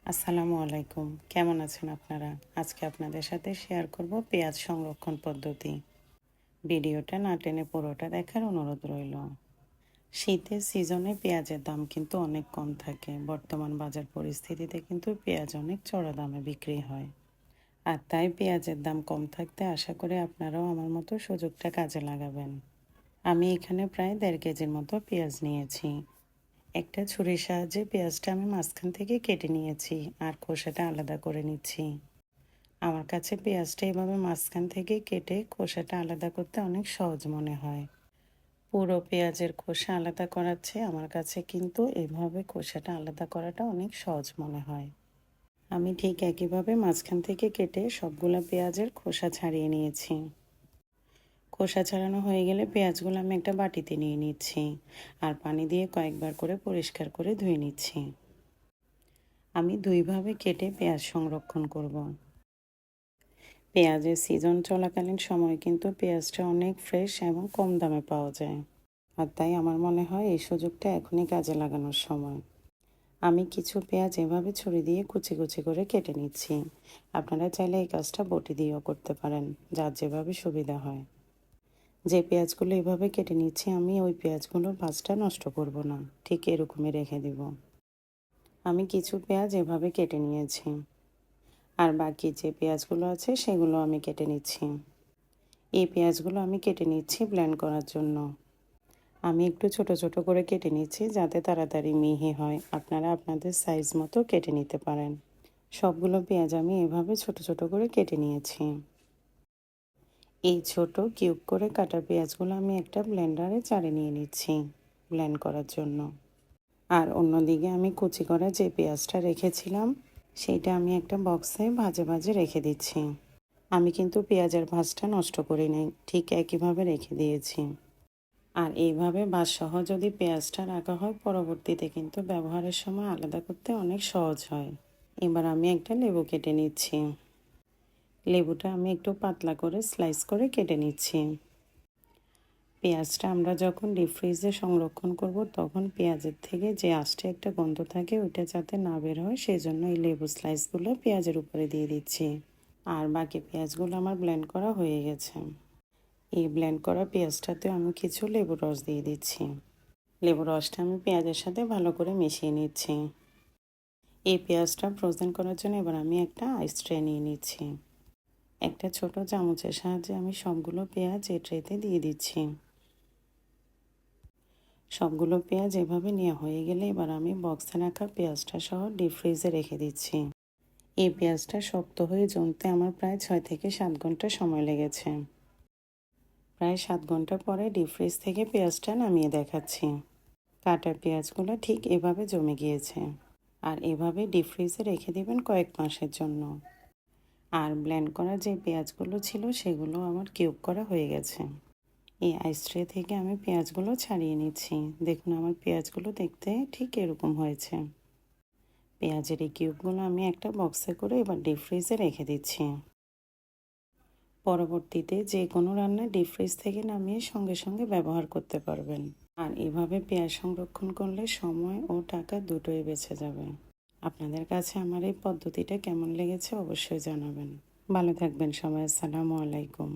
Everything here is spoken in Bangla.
আসসালামু আলাইকুম, কেমন আছেন আপনারা? আজকে আপনাদের সাথে শেয়ার করব পেঁয়াজ সংরক্ষণ পদ্ধতি। ভিডিওটা না টেনে পুরোটা দেখার অনুরোধ রইল। শীতের সিজনে পেঁয়াজের দাম কিন্তু অনেক কম থাকে। বর্তমান বাজার পরিস্থিতিতে কিন্তু পেঁয়াজ অনেক চড়া দামে বিক্রি হয়। আর তাই পেঁয়াজের দাম কম থাকতে আশা করি আপনারাও আমার মতো সুযোগটা কাজে লাগাবেন। আমি এখানে প্রায় 1.5 কেজির মতো পেঁয়াজ নিয়েছি। একটা ছুরির সাহায্যে পেঁয়াজটা আমি মাঝখান থেকে কেটে নিয়েছি আর খোসাটা আলাদা করে নিচ্ছি। আমার কাছে পেঁয়াজটা এভাবে মাঝখান থেকে কেটে খোসাটা আলাদা করতে অনেক সহজ মনে হয়। পুরো পেঁয়াজের খোসা আলাদা করার চেয়ে আমার কাছে কিন্তু এভাবে খোসাটা আলাদা করাটা অনেক সহজ মনে হয়। আমি ঠিক একইভাবে মাঝখান থেকে কেটে সবগুলো পেঁয়াজের খোসা ছাড়িয়ে নিয়েছি। খোসা ছাড়ানো হয়ে গেলে পেঁয়াজগুলো আমি একটা বাটিতে নিয়ে নিচ্ছি আর পানি দিয়ে কয়েকবার করে পরিষ্কার করে ধুয়ে নিচ্ছি। আমি দুইভাবে কেটে পেঁয়াজ সংরক্ষণ করব। পেঁয়াজের সিজন চলাকালীন সময় কিন্তু পেঁয়াজটা অনেক ফ্রেশ এবং কম দামে পাওয়া যায়। আর তাই আমার মনে হয় এই সুযোগটা এখনই কাজে লাগানোর সময়। আমি কিছু পেঁয়াজ এভাবে ছুরি দিয়ে কুচি কুচি করে কেটে নিচ্ছি। আপনারা চাইলে এই কাজটা বটি দিয়েও করতে পারেন, যার যেভাবে সুবিধা হয়। যে পেঁয়াজগুলো এভাবে কেটে নিচ্ছি আমি ওই পেঁয়াজগুলোর ভাঁজটা নষ্ট করব না, ঠিক এরকমই রেখে দিব। আমি কিছু পেঁয়াজ এভাবে কেটে নিয়েছি আর বাকি যে পেঁয়াজগুলো আছে সেগুলো আমি কেটে নিচ্ছি। এই পেঁয়াজগুলো আমি কেটে নিচ্ছি ব্লেন্ড করার জন্য। আমি একটু ছোট ছোট করে কেটে নিচ্ছি যাতে তাড়াতাড়ি মিহি হয়। আপনারা আপনাদের সাইজ মতো কেটে নিতে পারেন। সবগুলো পেঁয়াজ আমি এভাবে ছোট ছোট করে কেটে নিয়েছি। এই ছোট কিউব করে কাটা পেঁয়াজগুলো আমি একটা ব্লেন্ডারে চাড়ে নিয়ে নিচ্ছি ব্লেন্ড করার জন্য। আর অন্যদিকে আমি কুচি করা যে পেঁয়াজটা রেখেছিলাম সেইটা আমি একটা বক্সে ভাজে ভাজে রেখে দিচ্ছি। আমি কিন্তু পেঁয়াজের ভাঁজটা নষ্ট করি নাই, ঠিক একইভাবে রেখে দিয়েছি। আর এইভাবে ভাঁজসহ যদি পেঁয়াজটা রাখা হয় পরবর্তীতে কিন্তু ব্যবহারের সময় আলাদা করতে অনেক সহজ হয়। এবার আমি একটা লেবু কেটে নিচ্ছি। লেবুটা আমি একটু পাতলা করে স্লাইস করে কেটে নিচ্ছি। পেঁয়াজটা আমরা যখন ডিপ ফ্রিজে সংরক্ষণ করব তখন পেঁয়াজের থেকে যে আষ্টে একটা গন্ধ থাকে ওইটা যাতে না বের হয় সেই জন্য এই লেবু স্লাইসগুলো পেঁয়াজের উপরে দিয়ে দিচ্ছি। আর বাকি পেঁয়াজগুলো আমার ব্লেন্ড করা হয়ে গেছে। এই ব্লেন্ড করা পেঁয়াজটাতে আমি কিছু লেবুর রস দিয়ে দিচ্ছি। লেবুর রসটা আমি পেঁয়াজের সাথে ভালো করে মিশিয়ে নিচ্ছি। এই পেঁয়াজটা ফ্রোজেন করার জন্য এবার আমি একটা আইস ট্রে নিয়ে নিচ্ছি। একটা ছোট চামচের সাহায্যে আমি সবগুলো পেঁয়াজ এই ট্রেতে দিয়ে দিচ্ছি। সবগুলো পেঁয়াজ এভাবে নেওয়া হয়ে গেলে এবার আমি বক্সে রাখা পেঁয়াজটা সহ ডিপ ফ্রিজে রেখে দিচ্ছি। এই পেঁয়াজটা শক্ত হয়ে জমতে আমার প্রায় 6 থেকে 7 ঘন্টা সময় লেগেছে। প্রায় 7 ঘন্টা পরে ডিপ ফ্রিজ থেকে পেঁয়াজটা নামিয়ে দেখাচ্ছি। কাটা পেঁয়াজগুলো ঠিক এভাবে জমে গিয়েছে। আর এভাবে ডিপ ফ্রিজে রেখে দিবেন কয়েক মাসের জন্য। আর ব্লেন্ড করা যে পেঁয়াজগুলো ছিল সেগুলো আমার কিউব করা হয়ে গেছে। এই আইস ট্রে থেকে আমি পেঁয়াজগুলো ছাড়িয়ে নিচ্ছি। দেখুন আমার পেঁয়াজগুলো দেখতে ঠিক এরকম হয়েছে। পেঁয়াজের এই কিউবগুলো আমি একটা বক্সে করে এবার ডিপ ফ্রিজে রেখে দিচ্ছি। পরবর্তীতে যে কোনো রান্না ডিপ ফ্রিজ থেকে নামিয়ে সঙ্গে সঙ্গে ব্যবহার করতে পারবেন। আর এভাবে পেঁয়াজ সংরক্ষণ করলে সময় ও টাকা দুটোই বেঁচে যাবে। আপনাদের কাছে আমার এই পদ্ধতিটা কেমন লেগেছে অবশ্যই জানাবেন। ভালো থাকবেন সবাই। আসসালামু আলাইকুম।